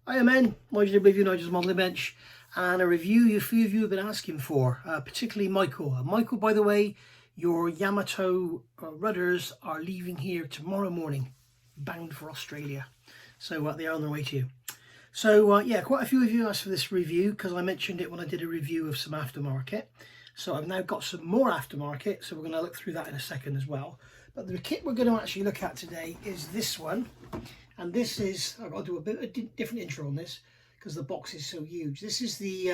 Hiya men, modular review Nigel's modelling bench, and a review a few of you have been asking for, particularly Michael. Michael, by the way, your Yamato rudders are leaving here tomorrow morning, bound for Australia. So they are on their way to you. So yeah, quite a few of you asked for this review because I mentioned it when I did a review of some aftermarket. So I've now got some more aftermarket, so we're going to look through that in a second as well. But the kit we're going to actually look at today is this one. And this is, I've got to do a bit of a different intro on this because the box is so huge. This is the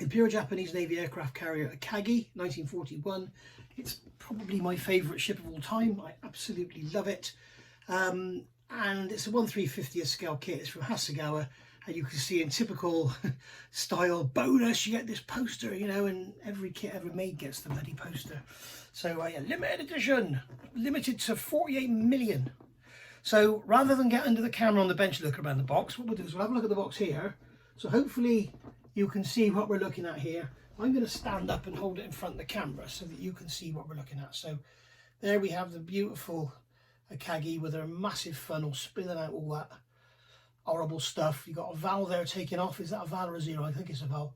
Imperial Japanese Navy aircraft carrier Akagi, 1941. It's probably my favourite ship of all time. I absolutely love it. And it's a 1/350th scale kit. It's from Hasegawa. And you can see in typical style bonus, you get this poster, you know, and every kit ever made gets the bloody poster. So yeah, limited edition, limited to 48 million. So rather than get under the camera on the bench and look around the box, what we'll do is we'll have a look at the box here. So hopefully you can see what we're looking at here. I'm going to stand up and hold it in front of the camera so that you can see what we're looking at. So there we have the beautiful Akagi with her massive funnel spilling out all that horrible stuff. You've got a valve there taken off. Is that a valve or a zero? I think it's a valve.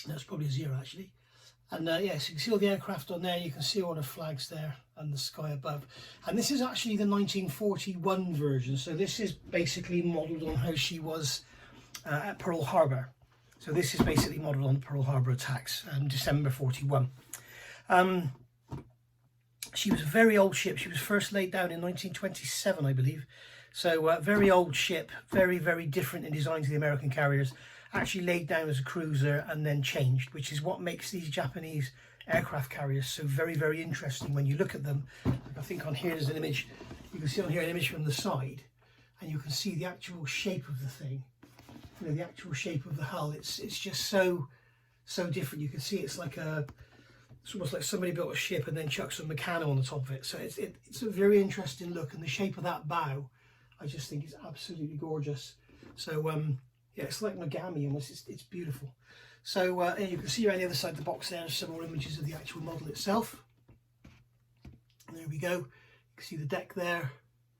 That's probably a zero actually. And yes, you can see all the aircraft on there, you can see all the flags there and the sky above. And this is actually the 1941 version, so this is basically modelled on how she was at Pearl Harbor. So this is basically modelled on the Pearl Harbor attacks, December 41. She was a very old ship. She was first laid down in 1927, I believe. So very old ship, very, very different in design to the American carriers. Actually laid down as a cruiser and then changed, which is what makes these Japanese aircraft carriers so very, very interesting when you look at them. I think on here there's an image, you can see on here an image from the side, and you can see the actual shape of the thing, you know, the actual shape of the hull. It's just so different. You can see it's like it's almost like somebody built a ship and then chucked some Meccano on the top of it. So it's a very interesting look, and the shape of that bow, I just think is absolutely gorgeous. So yeah, it's like Megami almost. It's beautiful. So and you can see around the other side of the box there's some more images of the actual model itself. And there we go. You can see the deck there.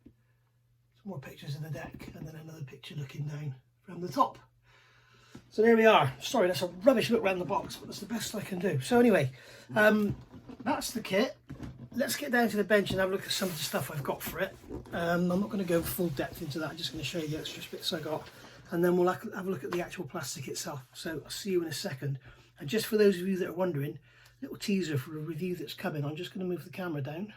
Some more pictures of the deck, and then another picture looking down from the top. So there we are. Sorry, that's a rubbish look around the box, but that's the best I can do. So anyway, that's the kit. Let's get down to the bench and have a look at some of the stuff I've got for it. I'm not going to go full depth into that. I'm just going to show you the extra bits I got. And then we'll have a look at the actual plastic itself. So I'll see you in a second. And just for those of you that are wondering, little teaser for a review that's coming. I'm just going to move the camera down.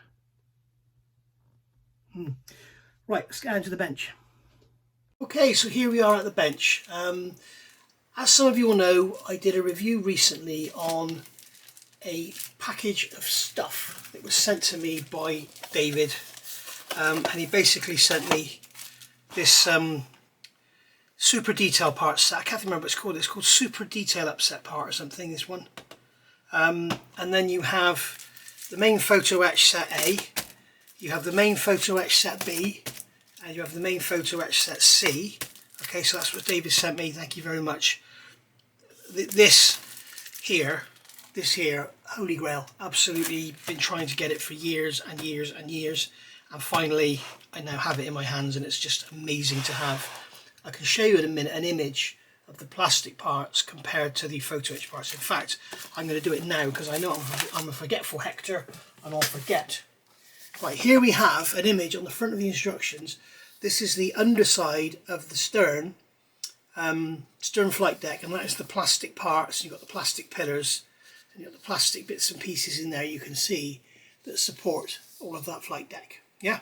Right, let's get down to the bench. Okay, so here we are at the bench. As some of you will know, I did a review recently on a package of stuff that was sent to me by David. And he basically sent me this super detail part set. I can't remember what it's called. It's called super detail upset part or something, this one. And then you have the main photo etch set A, you have the main photo etch set B, and you have the main photo etch set C. Okay, so that's what David sent me. Thank you very much. This here, holy grail. Absolutely been trying to get it for years and years and years. And finally, I now have it in my hands, and it's just amazing to have. I can show you in a minute an image of the plastic parts compared to the photo etch parts. In fact, I'm going to do it now because I know I'm a forgetful Hector and I'll forget. Right, here we have an image on the front of the instructions. This is the underside of the stern flight deck, and that is the plastic parts. You've got the plastic pillars and you've got the plastic bits and pieces in there you can see that support all of that flight deck. Yeah.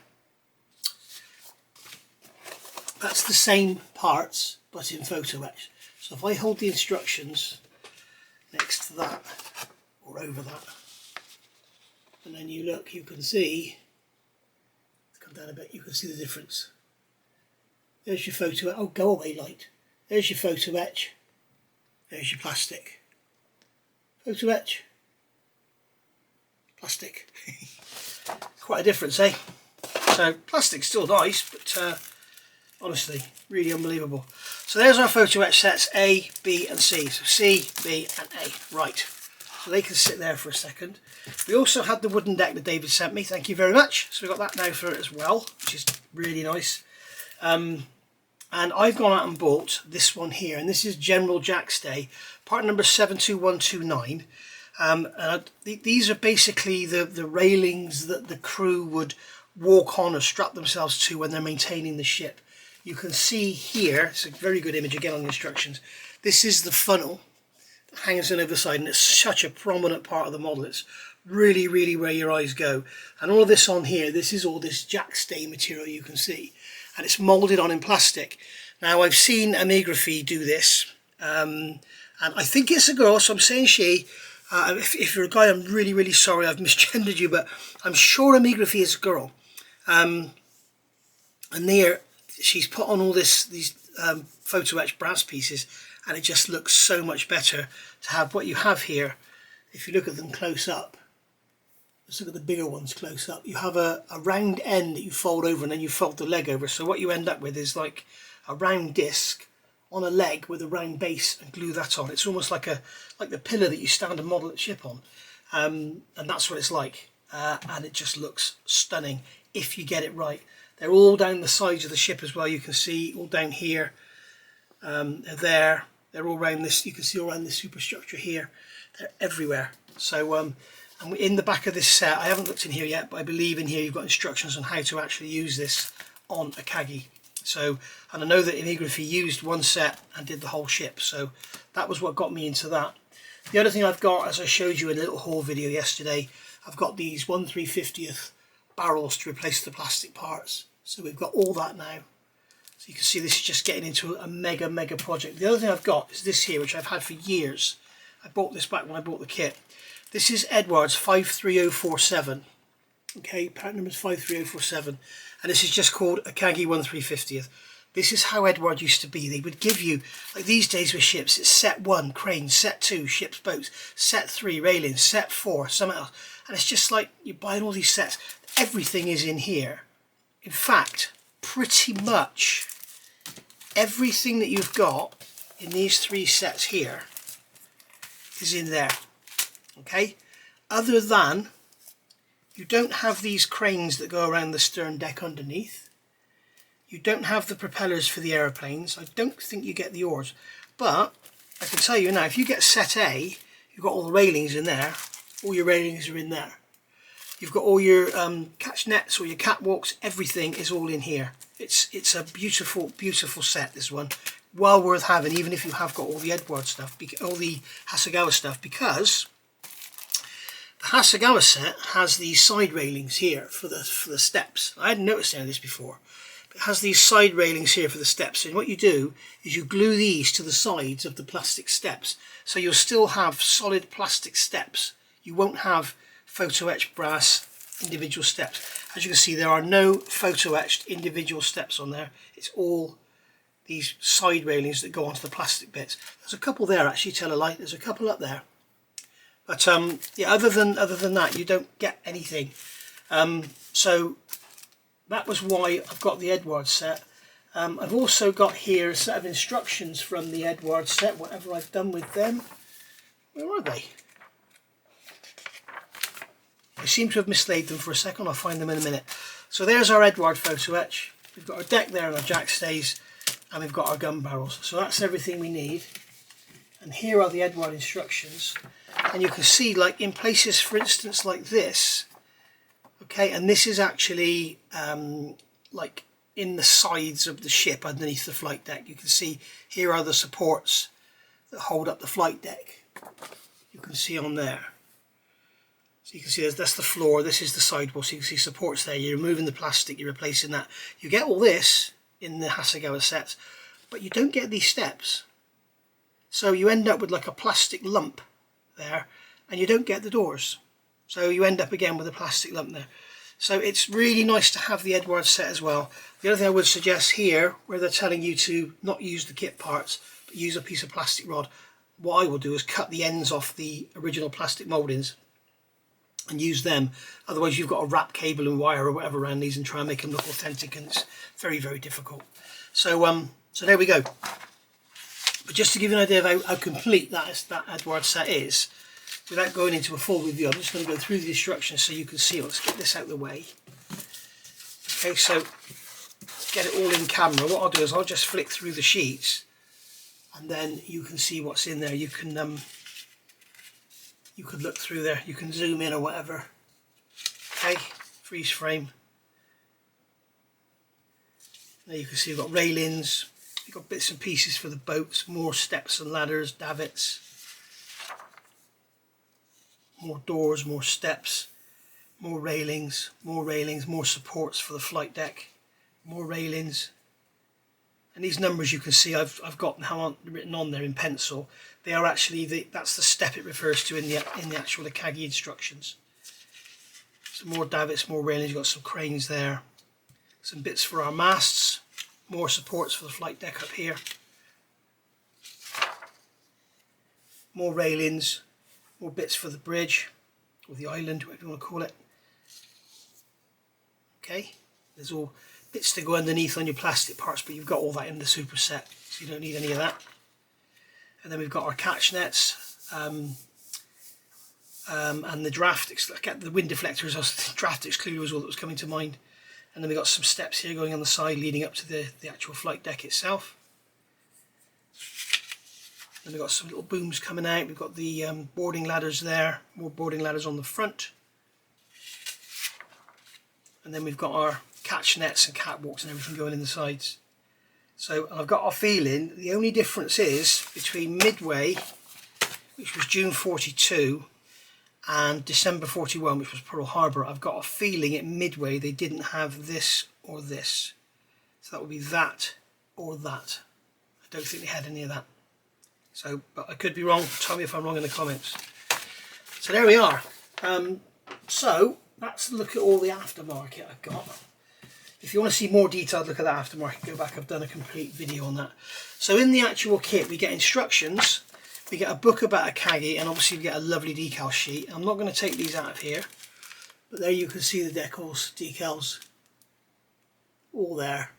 That's the same parts, but in photo etch. So if I hold the instructions next to that, or over that, and then you look, you can see, come down a bit, you can see the difference. There's your photo etch. Oh, go away light. There's your photo etch. There's your plastic. Photo etch. Plastic. Quite a difference, eh? So plastic's still nice, but honestly, really unbelievable. So there's our photo etch sets A, B and C. So C, B and A. Right. so they can sit there for a second. We also had the wooden deck that David sent me, thank you very much. So we've got that now for it as well, which is really nice. And I've gone out and bought this one here, and this is General Jackstay, part number 72129. These are basically the railings that the crew would walk on or strap themselves to when they're maintaining the ship. You can see here, it's a very good image again on the instructions, this is the funnel that hangs on over the side, and it's such a prominent part of the model. It's really, really where your eyes go. And all of this on here, this is all this Jackstay material you can see, and it's moulded on in plastic. Now I've seen Amigraphy do this, and I think it's a girl, so I'm saying she. If you're a guy, I'm really, really sorry I've misgendered you, but I'm sure Amigraphy is a girl. And there, she's put on all these photo etched brass pieces, and it just looks so much better to have what you have here. If you look at them close up, let's look at the bigger ones close up. You have a round end that you fold over, and then you fold the leg over. So what you end up with is like a round disc on a leg with a round base, and glue that on. It's almost like the pillar that you stand and model a ship on, and that's what it's like. And it just looks stunning if you get it right. They're all down the sides of the ship as well. You can see all down here. They're all around this. You can see all around the superstructure here. They're everywhere. So and in the back of this set, I haven't looked in here yet, but I believe in here you've got instructions on how to actually use this on Akagi. So, and I know that Amigraphy used one set and did the whole ship, so that was what got me into that. The other thing I've got, as I showed you in a little haul video yesterday, I've got these 1/350th barrels to replace the plastic parts. So we've got all that now. So you can see this is just getting into a mega project. The other thing I've got is this here, which I've had for years. I bought this back when I bought the kit. This is Edwards 53047. Okay, part number is 53047. And this is just called Akagi 1/350th. This is how Edward used to be. They would give you, like these days with ships, it's set 1, cranes, set 2, ships, boats, set 3, railings, set 4, something else. And it's just like you're buying all these sets. Everything is in here. In fact, pretty much everything that you've got in these 3 sets here is in there. Okay? Other than you don't have these cranes that go around the stern deck underneath. You don't have the propellers for the aeroplanes. I don't think you get the oars. But I can tell you now, if you get set A, you've got all the railings in there. All your railings are in there. You've got all your catch nets, all your catwalks, everything is all in here. It's a beautiful, beautiful set, this one. Well worth having, even if you have got all the Edward stuff, all the Hasegawa stuff, because the Hasegawa set has these side railings here for the steps. I hadn't noticed any of this before. But it has these side railings here for the steps, and what you do is you glue these to the sides of the plastic steps. So you'll still have solid plastic steps. You won't have photo etched brass individual steps. As you can see, there are no photo etched individual steps on there. It's all these side railings that go onto the plastic bits. There's a couple there actually, tell a lie. There's a couple up there. But yeah, other than that, you don't get anything. So that was why I've got the Edward set. I've also got here a set of instructions from the Edward set, whatever I've done with them. Where are they? I seem to have mislaid them for a second. I'll find them in a minute. So there's our Edward photo etch. We've got our deck there and our jackstays, and we've got our gun barrels. So that's everything we need. And here are the Edward instructions. And you can see, like in places, for instance, like this, okay, and this is actually like in the sides of the ship underneath the flight deck. You can see here are the supports that hold up the flight deck. You can see on there. So you can see that's the floor, this is the sidewall, so you can see supports there. You're removing the plastic, you're replacing that. You get all this in the Hasegawa sets, but you don't get these steps. So you end up with like a plastic lump there, and you don't get the doors. So you end up again with a plastic lump there. So it's really nice to have the Edward set as well. The other thing I would suggest here, where they're telling you to not use the kit parts, but use a piece of plastic rod, what I will do is cut the ends off the original plastic mouldings and use them. Otherwise you've got to wrap cable and wire or whatever around these and try and make them look authentic, and it's very, very difficult. So so there we go. But just to give you an idea of how complete that Edward set is, without going into a full review, I'm just going to go through the instructions so you can see it. Let's get this out of the way. Okay, so get it all in camera. What I'll do is I'll just flick through the sheets and then you can see what's in there. You could look through there, you can zoom in or whatever. Okay, freeze frame. There you can see we've got railings, we've got bits and pieces for the boats, more steps and ladders, davits, more doors, more steps, more railings, more supports for the flight deck, more railings. And these numbers you can see I've got now written on there in pencil. They are actually that's the step it refers to in the actual Akagi instructions. Some more davits, more railings. You've got some cranes there, some bits for our masts, more supports for the flight deck up here, more railings, more bits for the bridge or the island, whatever you want to call it. Okay, there's all bits to go underneath on your plastic parts, but you've got all that in the super set, so you don't need any of that. And then we've got our catch nets and the draft, the wind deflector is also the draft excluder was all that was coming to mind. And then we've got some steps here going on the side leading up to the actual flight deck itself. Then we've got some little booms coming out. We've got the boarding ladders there, more boarding ladders on the front. And then we've got our catch nets and catwalks and everything going in the sides. So I've got a feeling the only difference is between Midway, which was June 42, and December 41, which was Pearl Harbor. I've got a feeling at Midway they didn't have this or this. So that would be that or that. I don't think they had any of that. So, but I could be wrong. Tell me if I'm wrong in the comments. So there we are. So let's look at all the aftermarket I've got. If you want to see more detailed look at that aftermarket, go back. I've done a complete video on that. So in the actual kit, we get instructions, we get a book about Akagi, and obviously we get a lovely decal sheet. I'm not going to take these out of here, but there you can see the decals, all there.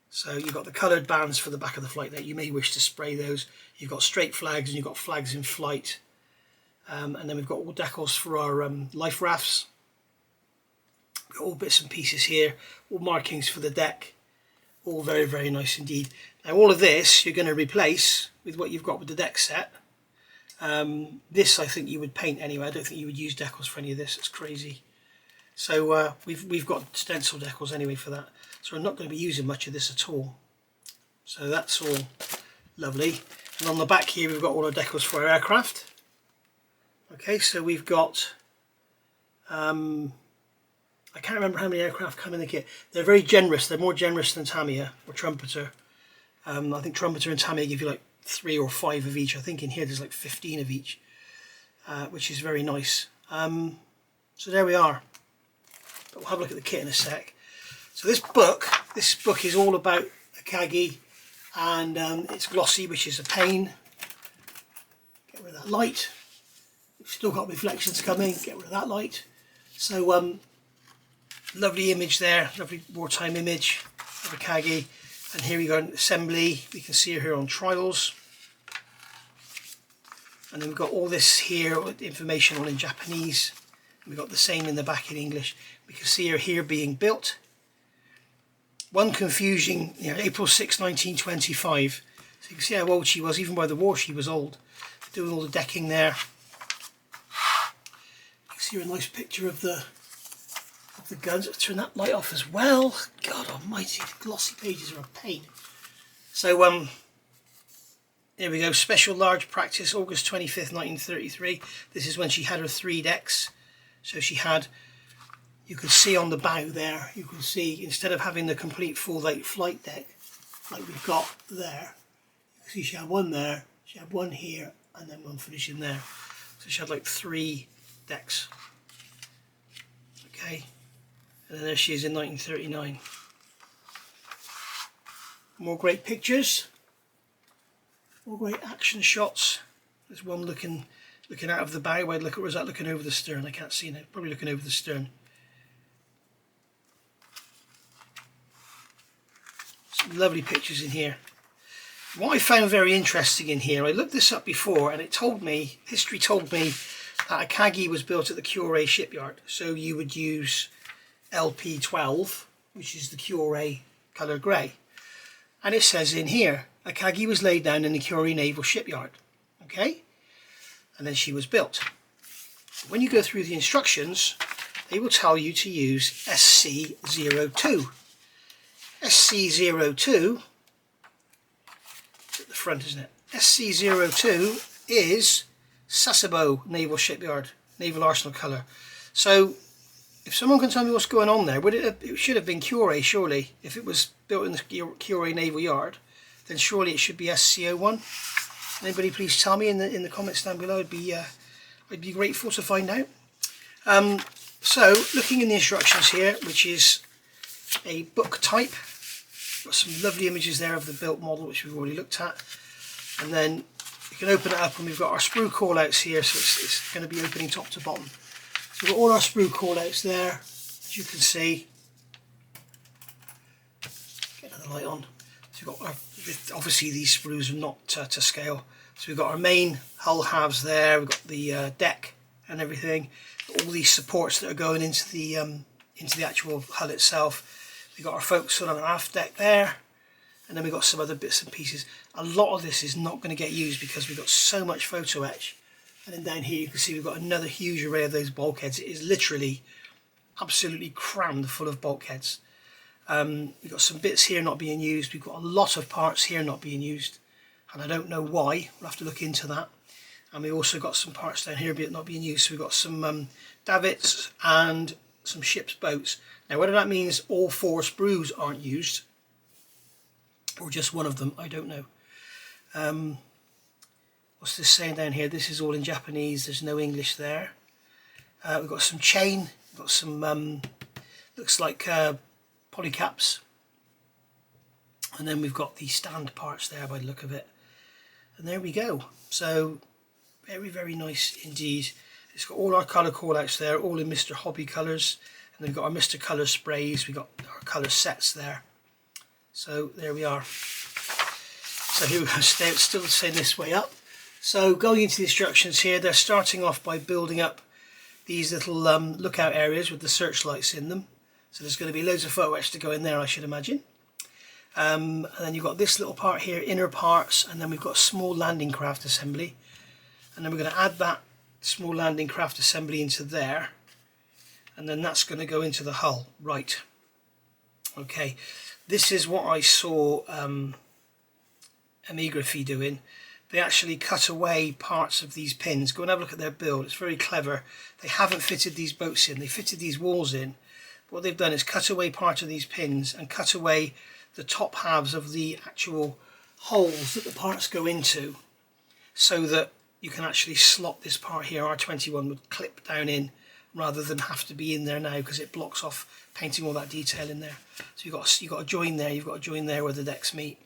So you've got the coloured bands for the back of the flight deck. You may wish to spray those. You've got straight flags and you've got flags in flight. And then we've got all decals for our life rafts. We've got all bits and pieces here, all markings for the deck. All very, very nice indeed. Now all of this you're going to replace with what you've got with the deck set. This I think you would paint anyway. I don't think you would use decals for any of this. It's crazy. So we've got stencil decals anyway for that. So we're not going to be using much of this at all. So that's all lovely. And on the back here we've got all our decals for our aircraft. Okay, so we've got I can't remember how many aircraft come in the kit. They're very generous. They're more generous than Tamiya or Trumpeter. I think Trumpeter and Tamiya give you like 3 or 5 of each. I think in here there's like 15 of each, which is very nice. So there we are. But we'll have a look at the kit in a sec. So this book is all about Akagi, and it's glossy, which is a pain. Get rid of that light. We've still got reflections coming. Get rid of that light. So lovely image there, lovely wartime image of Akagi. And here we go, assembly. We can see her here on trials. And then we've got all this here, information all in Japanese. And we've got the same in the back in English. We can see her here being built. One confusing, April 6, 1925. So you can see how old she was. Even by the war she was old. Doing all the decking there. You can see a nice picture of the guns. Let's turn that light off as well. God almighty, the glossy pages are a pain. So here we go. Special large practice, August 25th, 1933. This is when she had her 3 decks. So she had, you can see on the bow there, you can see instead of having the complete full length flight deck like we've got there, you can see she had one there, she had one here, and then one finishing there. So she had like 3 decks. Okay, and then there she is in 1939. More great pictures, more great action shots. There's one looking out of the bow. Was that looking over the stern? I can't see now. Probably looking over the stern. Some lovely pictures in here. What I found very interesting in here, I looked this up before and it told me, history told me that Akagi was built at the Kyorei shipyard. So you would use LP12, which is the Kyorei colour grey. And it says in here, Akagi was laid down in the Kyorei naval shipyard. Okay? And then she was built. When you go through the instructions, they will tell you to use SC02. SC02, at the front, isn't it? SC02 is Sasebo Naval Shipyard, Naval Arsenal colour. So if someone can tell me what's going on there, it should have been Kyorei, surely. If it was built in the Kyorei Naval Yard, then surely it should be SC01. Anybody please tell me in the comments down below. I'd be grateful to find out. So looking in the instructions here, which is a book type, got some lovely images there of the built model, which we've already looked at. And then you can open it up and we've got our sprue callouts here, so it's going to be opening top to bottom. So we've got all our sprue callouts there, as you can see. Get another light on. So we've got obviously these sprues are not to scale. So we've got our main hull halves there, we've got the deck and everything. All these supports that are going into the actual hull itself. We've got our forecastle on our aft deck there, and then we've got some other bits and pieces. A lot of this is not going to get used because we've got so much photo etch. And then down here you can see we've got another huge array of those bulkheads. It is literally absolutely crammed full of bulkheads. We've got some bits here not being used. We've got a lot of parts here not being used, and I don't know why. We'll have to look into that. And we've also got some parts down here not being used. So we've got some davits and some ship's boats. Now whether that means all 4 sprues aren't used or just one of them, I don't know. What's this saying down here? This is all in Japanese, there's no English there. We've got some chain, we've got some looks like polycaps, and then we've got the stand parts there by the look of it. And there we go. So very, very nice indeed. It's got all our colour callouts there, all in Mr. Hobby colours. And then we've got our Mr. Colour sprays, we've got our colour sets there. So there we are. So here we go, still saying this way up. So going into the instructions here, they're starting off by building up these little lookout areas with the searchlights in them. So there's going to be loads of photo etch to go in there, I should imagine. And then you've got this little part here, inner parts, and then we've got small landing craft assembly. And then we're going to add that small landing craft assembly into there. And then that's going to go into the hull. Right. Okay. This is what I saw Amigraphy doing. They actually cut away parts of these pins. Go and have a look at their build. It's very clever. They haven't fitted these boats in. They fitted these walls in. What they've done is cut away part of these pins and cut away the top halves of the actual holes that the parts go into, so that you can actually slot this part here. R21 would clip down in rather than have to be in there now, because it blocks off painting all that detail in there. So you've got a join there, you've got a join there where the decks meet.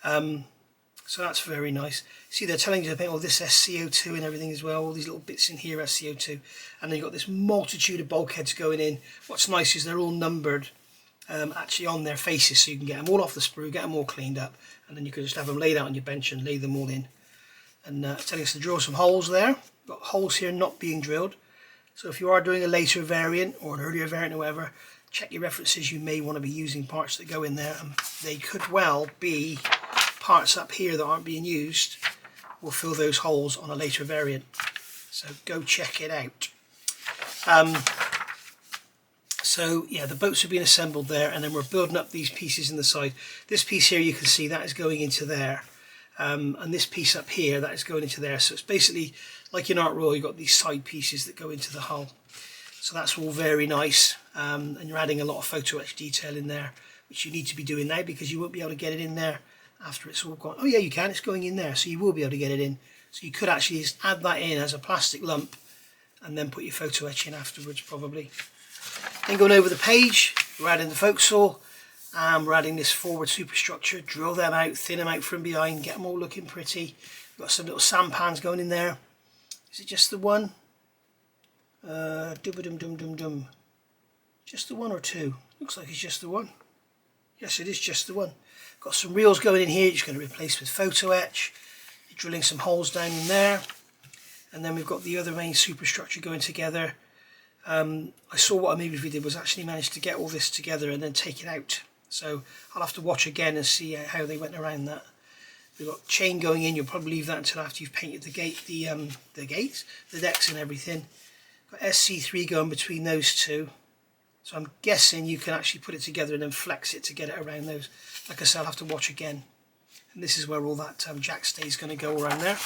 So that's very nice. See, they're telling you about all this SCO2 and everything as well, all these little bits in here, SCO2. And then you've got this multitude of bulkheads going in. What's nice is they're all numbered actually on their faces, so you can get them all off the sprue, get them all cleaned up, and then you can just have them laid out on your bench and lay them all in. And telling us to drill some holes there. Got holes here not being drilled. So if you are doing a later variant or an earlier variant or whatever, check your references. You may want to be using parts that go in there, and they could well be parts up here that aren't being used. Will fill those holes on a later variant. So go check it out. So yeah, the boats are being assembled there, and then we're building up these pieces in the side. This piece here, you can see that is going into there. And this piece up here, that is going into there. So it's basically like in Art Royal, you've got these side pieces that go into the hull. So that's all very nice. And you're adding a lot of photo etch detail in there, which you need to be doing now, because you won't be able to get it in there after it's all gone. Oh yeah, you can, it's going in there, so you will be able to get it in. So you could actually just add that in as a plastic lump and then put your photo etch in afterwards, probably. Then going over the page, we're adding the forecastle, and we're adding this forward superstructure. Drill them out, thin them out from behind, get them all looking pretty. We've got some little sampans going in there. Is it just the one? Just the one or two? Looks like it's just the one. Yes, it is just the one. Got some reels going in here, just going to replace with photo etch. You're drilling some holes down in there. And then we've got the other main superstructure going together. I saw what I maybe did was actually manage to get all this together and then take it out. So I'll have to watch again and see how they went around that. We've got chain going in. You'll probably leave that until after you've painted the decks and everything. Got SC3 going between those two. So I'm guessing you can actually put it together and then flex it to get it around those. Like I said, I'll have to watch again. And this is where all that jack stay is going to go around there.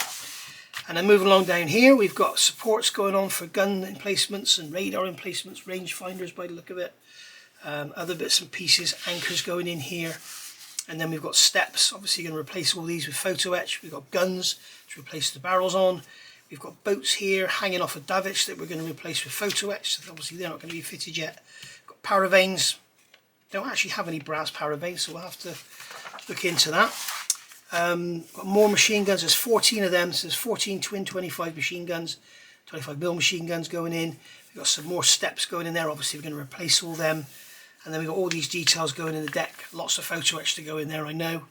And then moving along down here, we've got supports going on for gun emplacements and radar emplacements, range finders by the look of it. Other bits and pieces, anchors going in here. And then we've got steps, obviously going to replace all these with photo etch. We've got guns to replace the barrels on. We've got boats here hanging off a davits that we're going to replace with photo etch. So obviously they're not going to be fitted yet. Got paravanes. Don't actually have any brass paravanes, so we'll have to look into that. Got more machine guns. There's 14 of them. So there's 14 twin 25 machine guns, 25mm machine guns going in. We've got some more steps going in there. Obviously we're going to replace all them. And then we've got all these details going in the deck. Lots of photo etch to go in there, I know.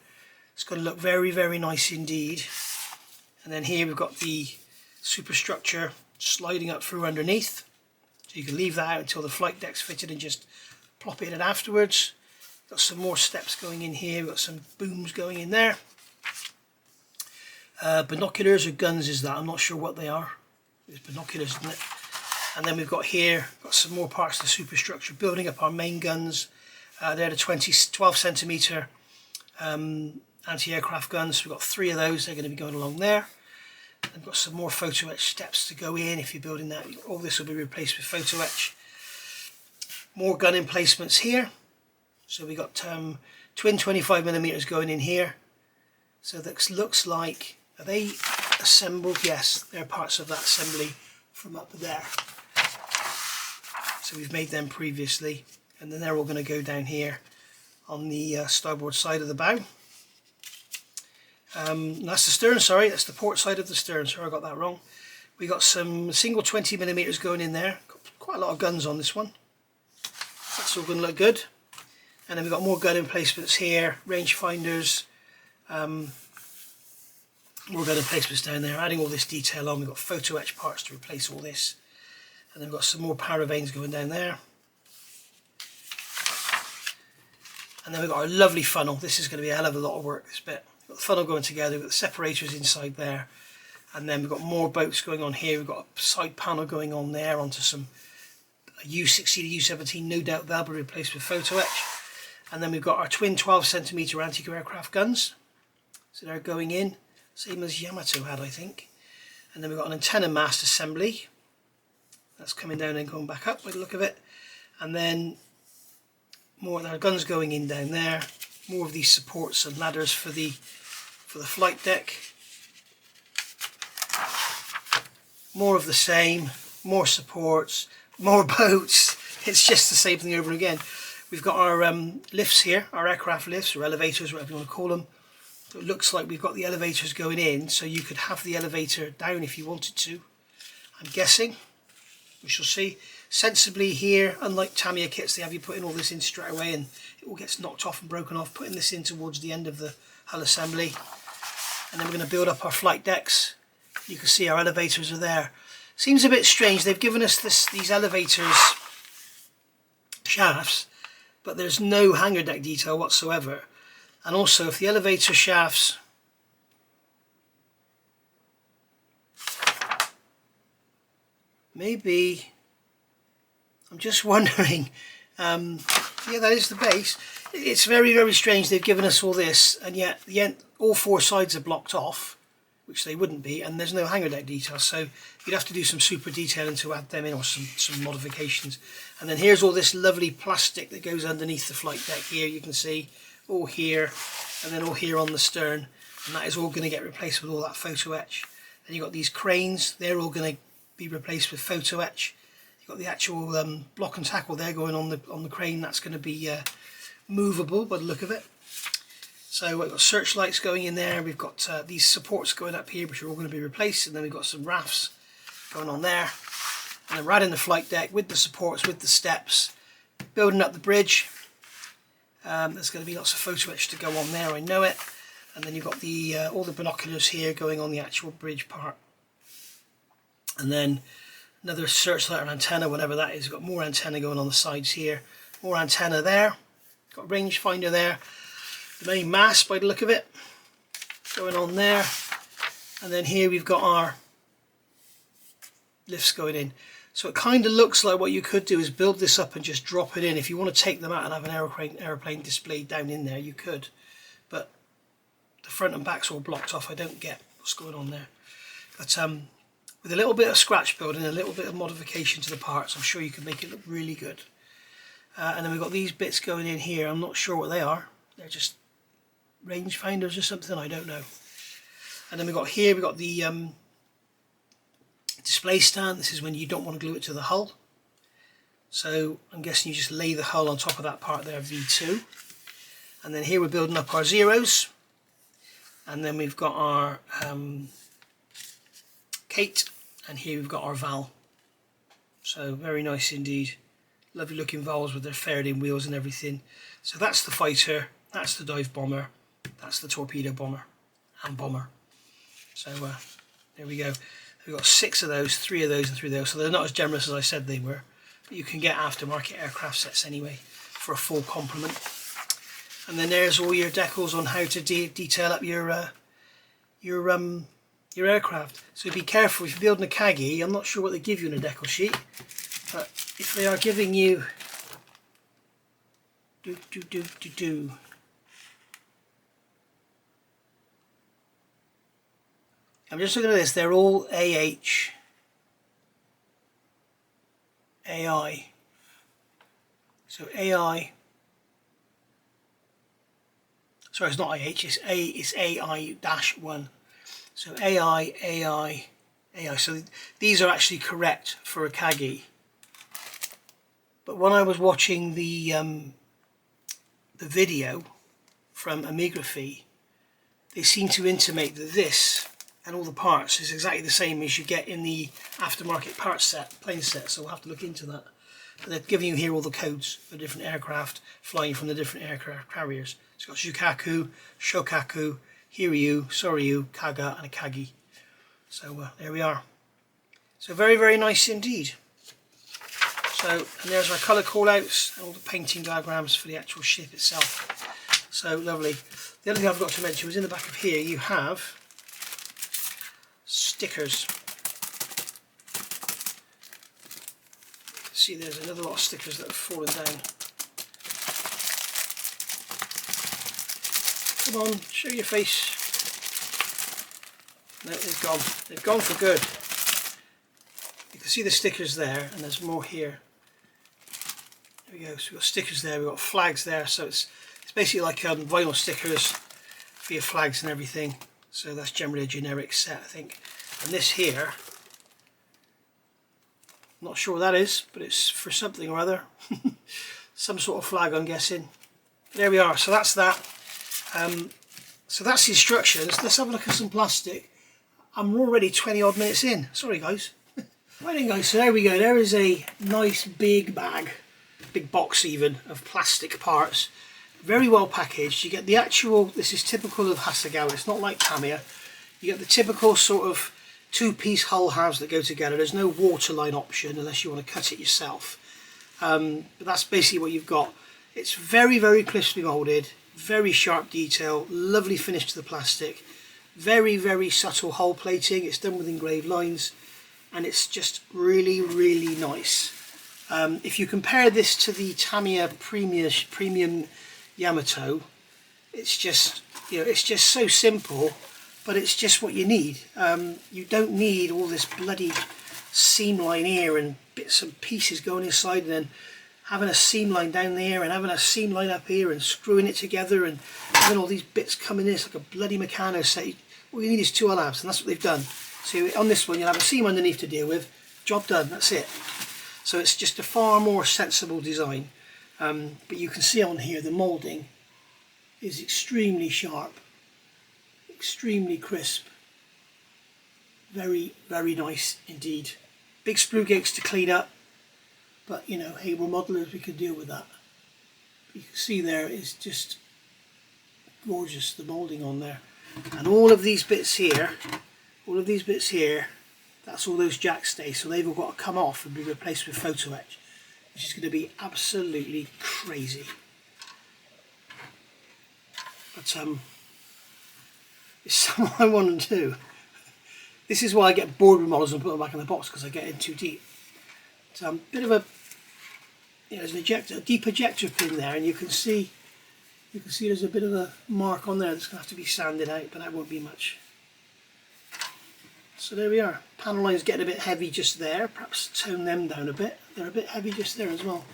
It's going to look very, very nice indeed. And then here we've got the superstructure sliding up through underneath. So you can leave that out until the flight deck's fitted and just plop it in afterwards. Got some more steps going in here. We've got some booms going in there. Binoculars or guns is that? I'm not sure what they are. It's binoculars, isn't it? And then we've got here, got some more parts of the superstructure building up our main guns. They're the 12 centimetre anti-aircraft guns. We've got 3 of those. They're going to be going along there. And we've got some more photo etch steps to go in if you're building that. All this will be replaced with photo etch. More gun emplacements here. So we got twin 25mm going in here. So that looks like, are they assembled? Yes, they're parts of that assembly from up there. So we've made them previously, and then they're all going to go down here on the starboard side of the bow. That's the stern, sorry, that's the port side of the stern, sorry I got that wrong. We got some single 20mm going in there, got quite a lot of guns on this one. That's all going to look good. And then we've got more gun emplacements here, range finders, more gun emplacements down there, adding all this detail on. We've got photo etch parts to replace all this. And then we've got some more paravanes going down there. And then we've got our lovely funnel. This is going to be a hell of a lot of work, this bit. We've got the funnel going together, we've got the separators inside there. And then we've got more boats going on here. We've got a side panel going on there onto some U16 to U17, no doubt they'll be replaced with photo etch. And then we've got our twin 12 centimetre anti-aircraft guns. So they're going in, same as Yamato had, I think. And then we've got an antenna mast assembly. That's coming down and going back up by the look of it. And then more of our guns going in down there. More of these supports and ladders for the flight deck. More of the same, more supports, more boats. It's just the same thing over again. We've got our lifts here, our aircraft lifts or elevators, whatever you want to call them. So it looks like we've got the elevators going in, so you could have the elevator down if you wanted to. I'm guessing. We shall see. Sensibly here, unlike Tamiya kits, they have you putting all this in straight away and it all gets knocked off and broken off, putting this in towards the end of the hull assembly. And then we're going to build up our flight decks. You can see our elevators are there. Seems a bit strange, they've given us these elevators shafts, but there's no hangar deck detail whatsoever. And also if the elevator shafts maybe, I'm just wondering, yeah, that is the base. It's very, very strange they've given us all this and yet all 4 sides are blocked off, which they wouldn't be, and there's no hangar deck details, so you'd have to do some super detailing to add them in, or some modifications. And then here's all this lovely plastic that goes underneath the flight deck here, you can see, all here, and then all here on the stern, and that is all going to get replaced with all that photo etch. Then you've got these cranes, they're all going to be replaced with photo etch. You've got the actual block and tackle there going on the crane, that's going to be movable by the look of it. So we've got searchlights going in there, we've got these supports going up here which are all going to be replaced, and then we've got some rafts going on there. And then right in the flight deck with the supports, with the steps, building up the bridge. There's going to be lots of photo etch to go on there, I know it. And then you've got the all the binoculars here going on the actual bridge part. And then another searchlight or antenna, whatever that is. You've got more antenna going on the sides here. More antenna there. Got rangefinder there. The main mast by the look of it going on there. And then here we've got our lifts going in. So it kind of looks like what you could do is build this up and just drop it in. If you want to take them out and have an aeroplane displayed down in there, you could. But the front and back's all blocked off. I don't get what's going on there. But with a little bit of scratch building, a little bit of modification to the parts, I'm sure you can make it look really good. And then we've got these bits going in here. I'm not sure what they are. They're just rangefinders or something, I don't know. And then we've got here, we've got the display stand. This is when you don't want to glue it to the hull. So I'm guessing you just lay the hull on top of that part there, V2. And then here we're building up our zeros. And then we've got our Kate, and here we've got our Val. So very nice indeed. Lovely looking Vals with their Faraday wheels and everything. So that's the fighter, that's the dive bomber, that's the torpedo bomber and bomber. So there we go. We've got 6 of those, 3 of those and 3 of those. So they're not as generous as I said they were. But you can get aftermarket aircraft sets anyway for a full complement. And then there's all your decals on how to detail up your aircraft. So be careful if you're building a Akagi. I'm not sure what they give you in a decal sheet, but if they are giving you I'm just looking at this, they're all AH, AI. So AI, sorry, it's not IH, it's AI-1. So AI. So these are actually correct for Akagi. But when I was watching the video from Amigraphy, they seem to intimate that this and all the parts is exactly the same as you get in the aftermarket parts set, plane set, so we'll have to look into that. But they're giving you here all the codes for different aircraft flying from the different aircraft carriers. It's got Shukaku, Shokaku, Hiryu, Soryu, Kaga and Akagi. So there we are. So very, very nice indeed. So, and there's our colour callouts and all the painting diagrams for the actual ship itself. So lovely. The other thing I've got to mention was in the back of here you have stickers. See, there's another lot of stickers that have fallen down. Come on, show your face. No, they've gone. They've gone for good. You can see the stickers there, and there's more here. There we go. So we've got stickers there, we've got flags there. So it's basically like vinyl stickers for your flags and everything. So that's generally a generic set, I think. And this here, not sure what that is, but it's for something or other. Some sort of flag, I'm guessing. There we are. So that's that. So that's the instructions. Let's have a look at some plastic. I'm already 20 odd minutes in. Sorry guys. Right then guys, so there we go. There is a nice big bag, big box even, of plastic parts. Very well packaged. You get the actual, this is typical of Hasegawa. It's not like Tamiya. You get the typical sort of two-piece hull halves that go together. There's no waterline option unless you want to cut it yourself. But that's basically what you've got. It's very, very crisply moulded, very sharp detail, lovely finish to the plastic, very, very subtle hull plating. It's done with engraved lines, and it's just really, really nice. If you compare this to the Tamiya Premium Yamato, it's just, you know, it's just so simple, but it's just what you need. You don't need all this bloody seam line here and bits and pieces going inside and then having a seam line down there and having a seam line up here and screwing it together and having all these bits coming in. It's like a bloody Meccano set. All you need is 2 L-abs, and that's what they've done. So on this one you'll have a seam underneath to deal with, job done, that's it. So it's just a far more sensible design. But you can see on here the moulding is extremely sharp, extremely crisp, very, very nice indeed. Big sprue gates to clean up, but you know, hey, we're modelers, we could deal with that. You can see there is just gorgeous, the moulding on there. And all of these bits here, that's all those jack stays, so they've all got to come off and be replaced with photo etch, which is going to be absolutely crazy. But it's something I want to do. This is why I get bored with models and put them back in the box, because I get in too deep. So a bit of a, there's a deep ejector pin there, and you can see there's a bit of a mark on there that's going to have to be sanded out, but that won't be much. So there we are. Panel lines getting a bit heavy just there. Perhaps tone them down a bit. They're a bit heavy just there as well.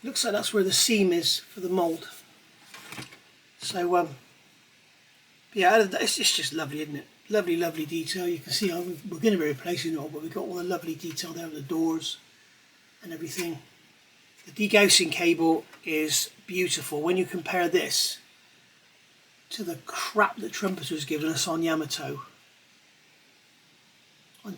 Looks like that's where the seam is for the mould. So yeah, it's just lovely, isn't it? Lovely, lovely detail. You can see we're going to be replacing it all, but we've got all the lovely detail there with the doors and everything. The degaussing cable is beautiful. When you compare this to the crap that Trumpeter's given us on Yamato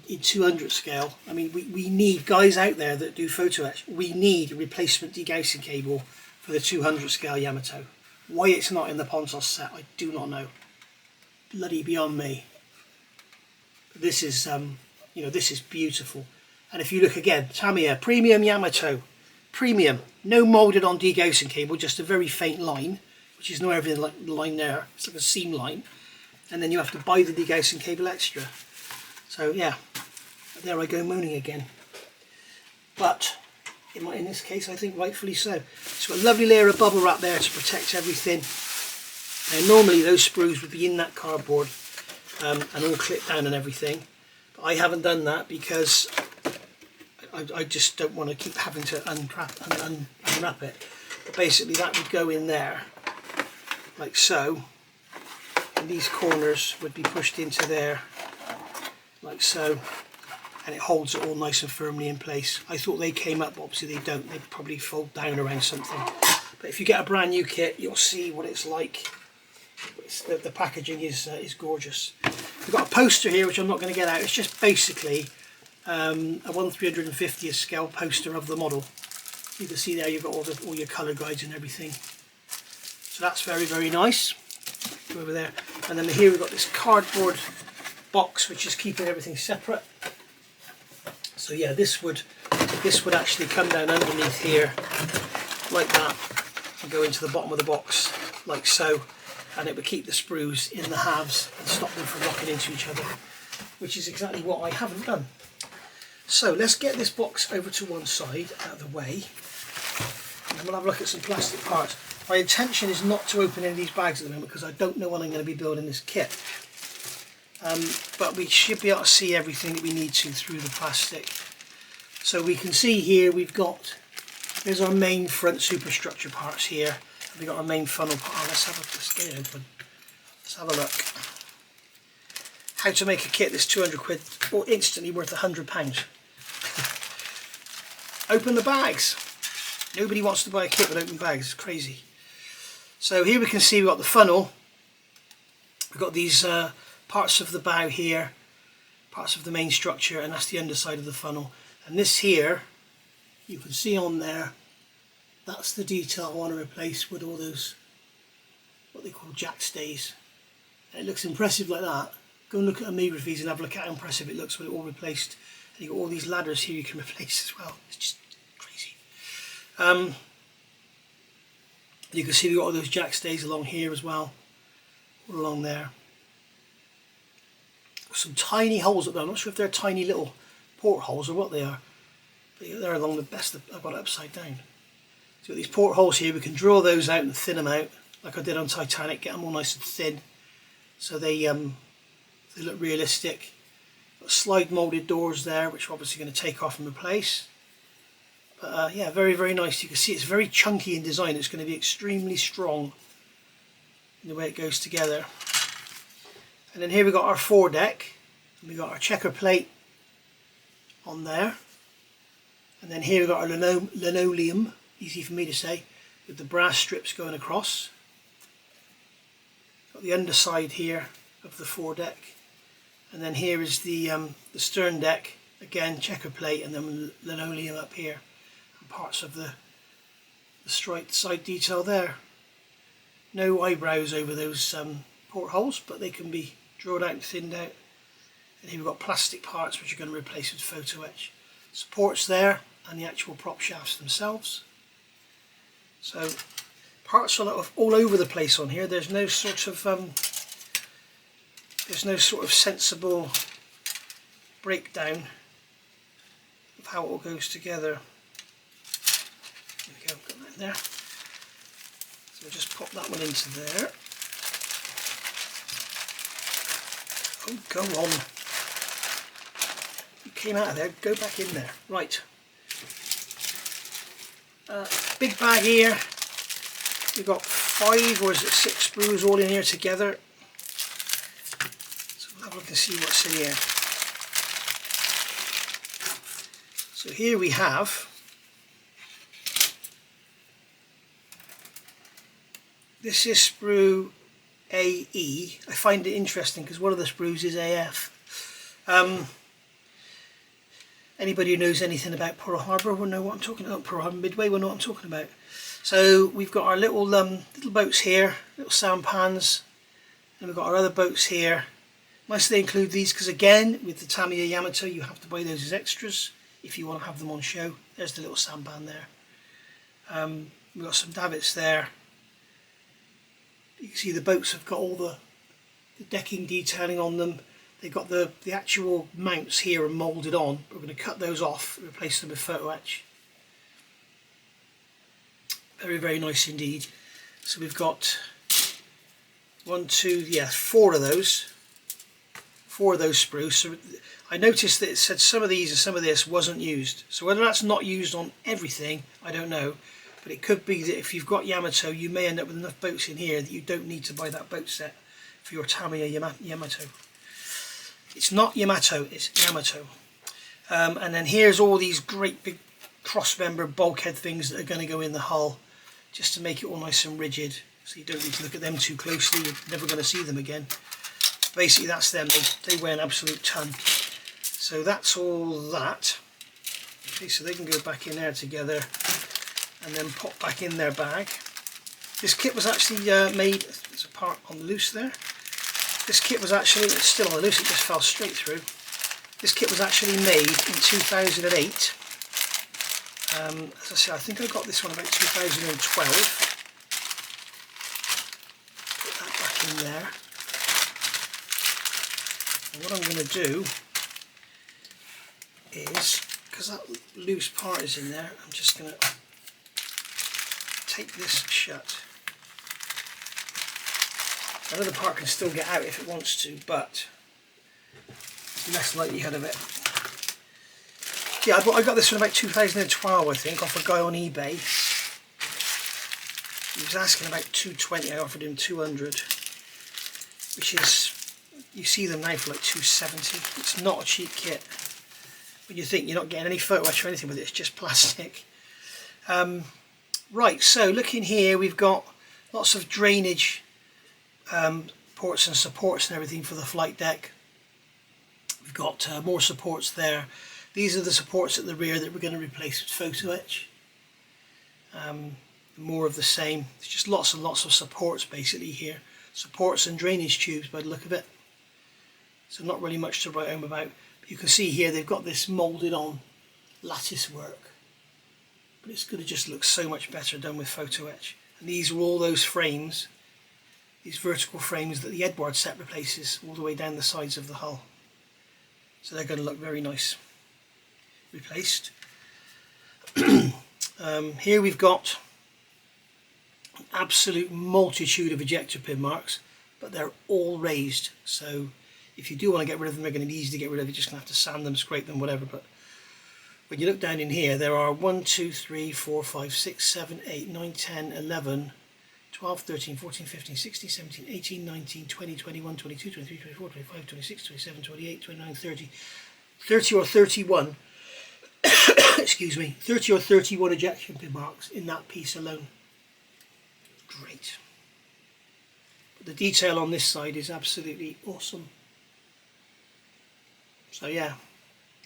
in 200 scale, I mean, we need, guys out there that do photo etch, we need a replacement degaussing cable for the 200 scale Yamato. Why it's not in the Pontos set, I do not know. Bloody beyond me. This is, this is beautiful. And if you look again, Tamiya, premium Yamato, premium, no moulded on degaussing cable, just a very faint line, which is not everything like the line there, it's like a seam line. And then you have to buy the degaussing cable extra. So yeah, there I go moaning again. But in this case, I think rightfully so. It's got a lovely layer of bubble wrap there to protect everything. And normally those sprues would be in that cardboard and all clipped down and everything. But I haven't done that because I just don't want to keep having to unwrap it. But basically that would go in there, like so. And these corners would be pushed into there, like so. And it holds it all nice and firmly in place. I thought they came up, but obviously they don't. They probably fold down around something. But if you get a brand new kit, you'll see what it's like. The packaging is gorgeous. We've got a poster here, which I'm not going to get out. It's just basically a 1/350th scale poster of the model. You can see there you've got all your colour guides and everything. So that's very, very nice. Go over there. And then here we've got this cardboard box, which is keeping everything separate. So yeah, this would actually come down underneath here like that and go into the bottom of the box like so, and it would keep the sprues in the halves and stop them from locking into each other, which is exactly what I haven't done. So let's get this box over to one side out of the way, and we'll have a look at some plastic parts. My intention is not to open any of these bags at the moment because I don't know when I'm going to be building this kit. But we should be able to see everything that we need to through the plastic. So we can see here there's our main front superstructure parts here. We've got our main funnel part. Oh, let's get it open. Let's have a look. How to make a kit that's 200 quid or instantly worth £100. Open the bags. Nobody wants to buy a kit with open bags, it's crazy. So here we can see we've got the funnel. We've got these parts of the bow here, parts of the main structure, and that's the underside of the funnel. And this here, you can see on there, that's the detail I want to replace with all those, what they call jack stays. And it looks impressive like that. Go and look at Amiga reviews and have a look at how impressive it looks with it all replaced. And you've got all these ladders here you can replace as well. It's just crazy. You can see we've got all those jack stays along here as well, all along there. Some tiny holes up there. I'm not sure if they're tiny little portholes or what they are, but they're along the best. I've got it upside down. So got these portholes here. We can draw those out and thin them out, like I did on Titanic. Get them all nice and thin, so they look realistic. Got slide moulded doors there, which we're obviously going to take off and replace. But yeah, very, very nice. You can see it's very chunky in design. It's going to be extremely strong in the way it goes together. And then here we've got our foredeck, and we've got our checker plate on there. And then here we've got our linoleum, easy for me to say, with the brass strips going across. Got the underside here of the foredeck. And then here is the stern deck, again checker plate, and then linoleum up here. And parts of the the straight side detail there. No eyebrows over those portholes, but they can be drilled out and thinned out. And here we've got plastic parts which are going to replace with photo etch. Supports there and the actual prop shafts themselves. So parts are all over the place on here. There's no sort of sensible breakdown of how it all goes together. There we go, got that in there. So we'll just pop that one into there. Oh, go on. You came out of there, go back in there. Right. Big bag here. We've got 5 or is it 6 sprues all in here together. So we'll have a look and see what's in here. So here we have this is sprue AE. I find it interesting because one of the sprues is AF. Anybody who knows anything about Pearl Harbor will know what I'm talking about. Pearl Harbor Midway will know what I'm talking about. So we've got our little boats here, little sampans, and we've got our other boats here. Nice they include these because again, with the Tamiya Yamato, you have to buy those as extras if you want to have them on show. There's the little sampan there. We've got some davits there. You can see the boats have got all the decking detailing on them. They've got the actual mounts here and moulded on. We're going to cut those off and replace them with photo etch. Very, very nice indeed. So we've got 4 of those. 4 of those sprues. So I noticed that it said some of these and some of this wasn't used. So whether that's not used on everything, I don't know. But it could be that if you've got Yamato, you may end up with enough boats in here that you don't need to buy that boat set for your Tamiya Yamato. It's not Yamato, it's Yamato. And then here's all these great big cross-member bulkhead things that are going to go in the hull, just to make it all nice and rigid, so you don't need to look at them too closely. You're never going to see them again. Basically that's them, they weigh an absolute ton. So that's all that. Okay, so they can go back in there together and then pop back in their bag. This kit was actually made, there's a part on the loose there. This kit was actually, it's still on the loose, it just fell straight through. This kit was actually made in 2008. As I say, I think I got this one about 2012. Put that back in there. And what I'm going to do is, because that loose part is in there, I'm just going to take this shut. I know the part can still get out if it wants to, but less likelihood of it. Yeah, I got this one about 2012, I think, off a guy on eBay. He was asking about 220, I offered him 200, which is, you see them now for like 270. It's not a cheap kit. When you think you're not getting any photo etch or anything with it, it's just plastic. Right, so looking here, we've got lots of drainage ports and supports and everything for the flight deck. We've got more supports there. These are the supports at the rear that we're going to replace with photo etch. More of the same. There's just lots and lots of supports basically here. Supports and drainage tubes by the look of it. So not really much to write home about. But you can see here they've got this moulded on lattice work. But it's going to just look so much better done with photo etch. And these are all those frames, these vertical frames that the Edward set replaces all the way down the sides of the hull. So they're going to look very nice replaced. Here we've got an absolute multitude of ejector pin marks, but they're all raised. So if you do want to get rid of them, they're going to be easy to get rid of. You're just going to have to sand them, scrape them, whatever. But when you look down in here, there are 1, 2, 3, 4, 5, 6, 7, 8, 9, 10, 11, 12, 13, 14, 15, 16, 17, 18, 19, 20, 21, 22, 23, 24, 25, 26, 27, 28, 29, 30, 30 or 31, excuse me, 30 or 31 ejection pin marks in that piece alone. Great. But the detail on this side is absolutely awesome. So yeah,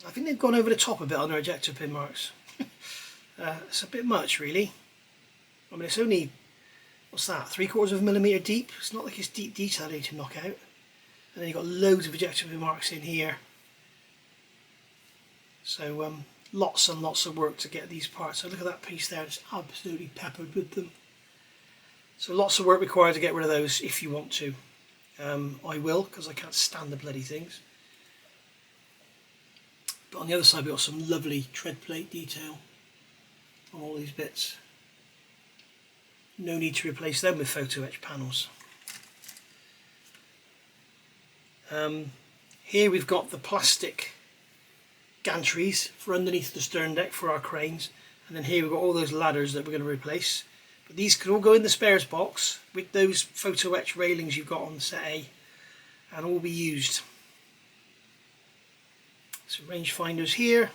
I think they've gone over the top a bit on their ejector pin marks. It's a bit much really. I mean, it's only, what's that, 3/4 of a millimetre deep. It's not like it's deep detail I need to knock out. And then you've got loads of ejector pin marks in here. So lots and lots of work to get these parts. So look at that piece there, it's absolutely peppered with them. So lots of work required to get rid of those if you want to. I will, because I can't stand the bloody things. But on the other side we've got some lovely tread plate detail on all these bits. No need to replace them with photo etch panels. Here we've got the plastic gantries for underneath the stern deck for our cranes, and then here we've got all those ladders that we're going to replace. But these could all go in the spares box with those photo etch railings you've got on set A, and all be used. Some range finders here.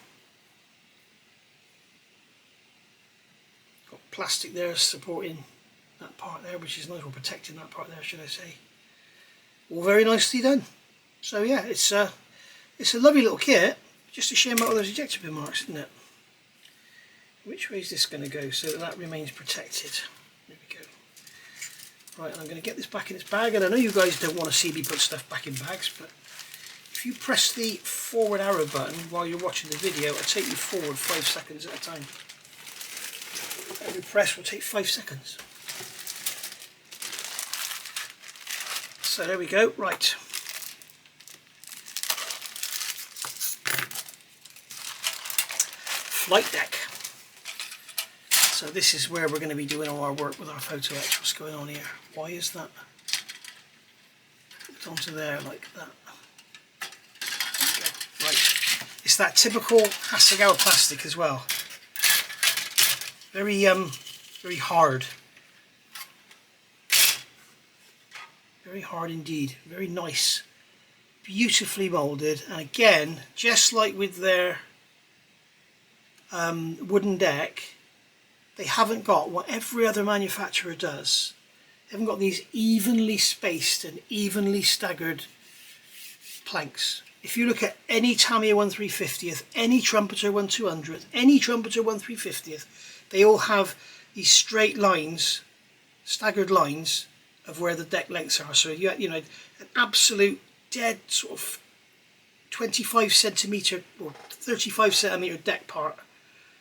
Got plastic there supporting that part there, which is nice, or protecting that part there, should I say. All very nicely done. So yeah, it's a lovely little kit. Just a shame about all those ejector pin marks, isn't it? Which way is this going to go so that that remains protected? There we go. Right, and I'm going to get this back in its bag, and I know you guys don't want to see me put stuff back in bags, but if you press the forward arrow button while you're watching the video, it'll take you forward 5 seconds at a time. Every press will take 5 seconds. So there we go, right. Flight deck. So this is where we're going to be doing all our work with our photo etch. What's going on here? Why is that hooked onto there like that? Okay. Right, it's that typical Hasegawa plastic as well. Very very hard. Very hard indeed. Very nice. Beautifully moulded, and again, just like with their wooden deck, they haven't got what every other manufacturer does. They haven't got these evenly spaced and evenly staggered planks. If you look at any Tamiya 1/350th, any Trumpeter 1/200th, any Trumpeter 1/350th, they all have these straight lines, staggered lines of where the deck lengths are. So you know, an absolute dead sort of 25 centimetre or 35 centimetre deck part.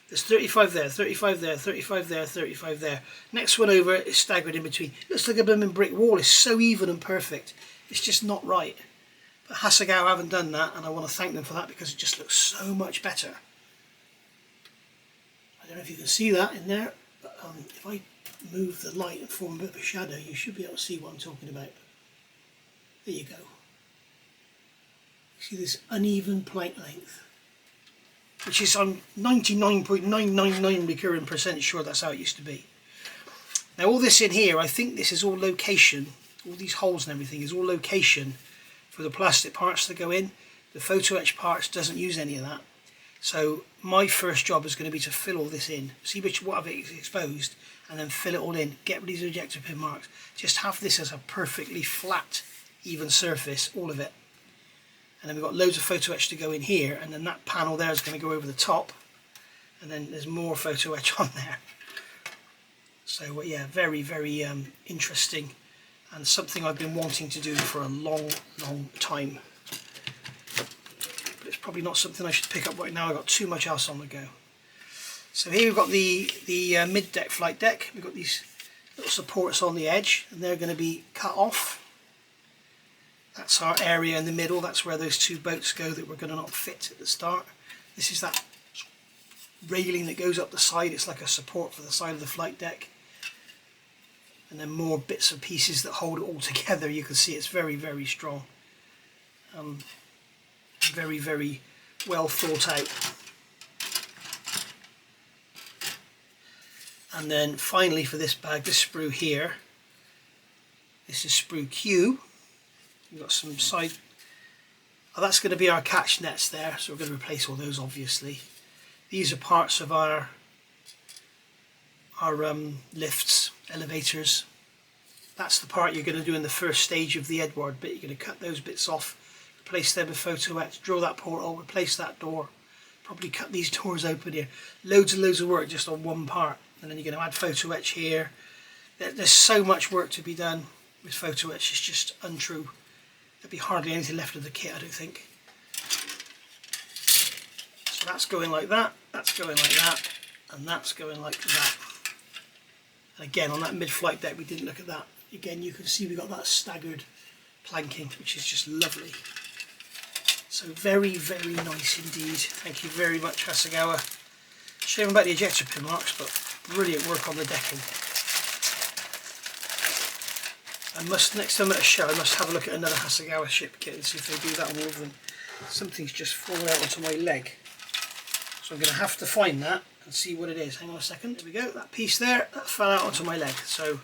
There's 35 there, 35 there, 35 there, 35 there. Next one over is staggered in between. It looks like a blooming brick wall. It's so even and perfect. It's just not right. But Hasegawa haven't done that, and I want to thank them for that because it just looks so much better. I don't know if you can see that in there, but if I move the light and form a bit of a shadow, you should be able to see what I'm talking about. There you go. See this uneven plank length, which is, I'm 99.999 recurring % sure that's how it used to be. Now all this in here, I think this is all location, all these holes and everything is all location for the plastic parts that go in. The photo etch parts doesn't use any of that. So my first job is going to be to fill all this in, see what of it is exposed, and then fill it all in, get rid of these ejector pin marks, just have this as a perfectly flat, even surface, all of it. And then we've got loads of photo etch to go in here, and then that panel there is going to go over the top, and then there's more photo etch on there. So yeah, very, very interesting, and something I've been wanting to do for a long, long time. But it's probably not something I should pick up right now. I've got too much else on the go. So here we've got the mid-deck flight deck. We've got these little supports on the edge, and they're going to be cut off. That's our area in the middle. That's where those two boats go that we're going to not fit at the start. This is that railing that goes up the side. It's like a support for the side of the flight deck. And then more bits and pieces that hold it all together. You can see it's very, very strong. Very, very well thought out. And then finally for this bag, this sprue here, this is sprue Q. We've got some side, that's going to be our catch nets there, so we're going to replace all those obviously. These are parts of our lifts, elevators. That's the part you're going to do in the first stage of the Edward bit. You're going to cut those bits off, replace them with photo etch, draw that portal, replace that door, probably cut these doors open here. Loads and loads of work just on one part. and then you're going to add photo etch here. There's so much work to be done with photo etch, it's just untrue. There'll be hardly anything left of the kit, I don't think. So that's going like that, that's going like that, and that's going like that. And again, on that mid-flight deck, we didn't look at that. Again, you can see we got that staggered planking, which is just lovely. So very, very nice indeed. Thank you very much, Hasegawa. Shame about the ejector pin marks, but brilliant work on the decking. I must, next time at a show, I must have a look at another Hasegawa ship kit and see if they do that on all of them. Something's just fallen out onto my leg. So I'm going to have to find that and see what it is. Hang on a second. There we go, that piece there, that fell out onto my leg. So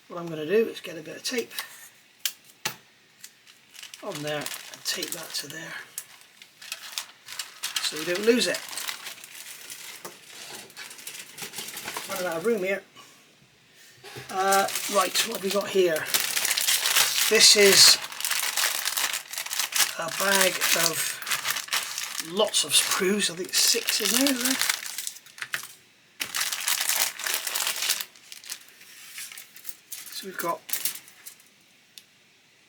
what I'm going to do is get a bit of tape on there and tape that to there so we don't lose it. Running out of room here. Right, what have we got here? This is a bag of lots of screws. I think 6 in there, isn't there? So we've got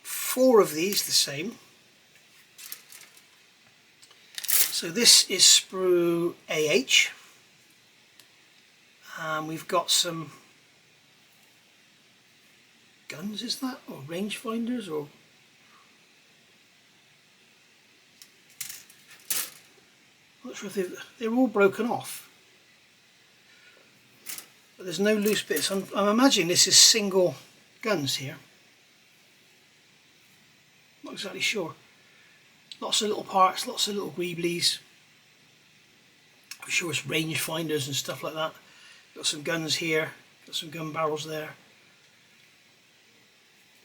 4 of these the same. So this is sprue AH. We've got some guns, is that? Or rangefinders, or I'm not sure if they're all broken off. But there's no loose bits. I'm imagining this is single guns here. Not exactly sure. Lots of little parts, lots of little greeblies. I'm sure it's rangefinders and stuff like that. Got some guns here, got some gun barrels there.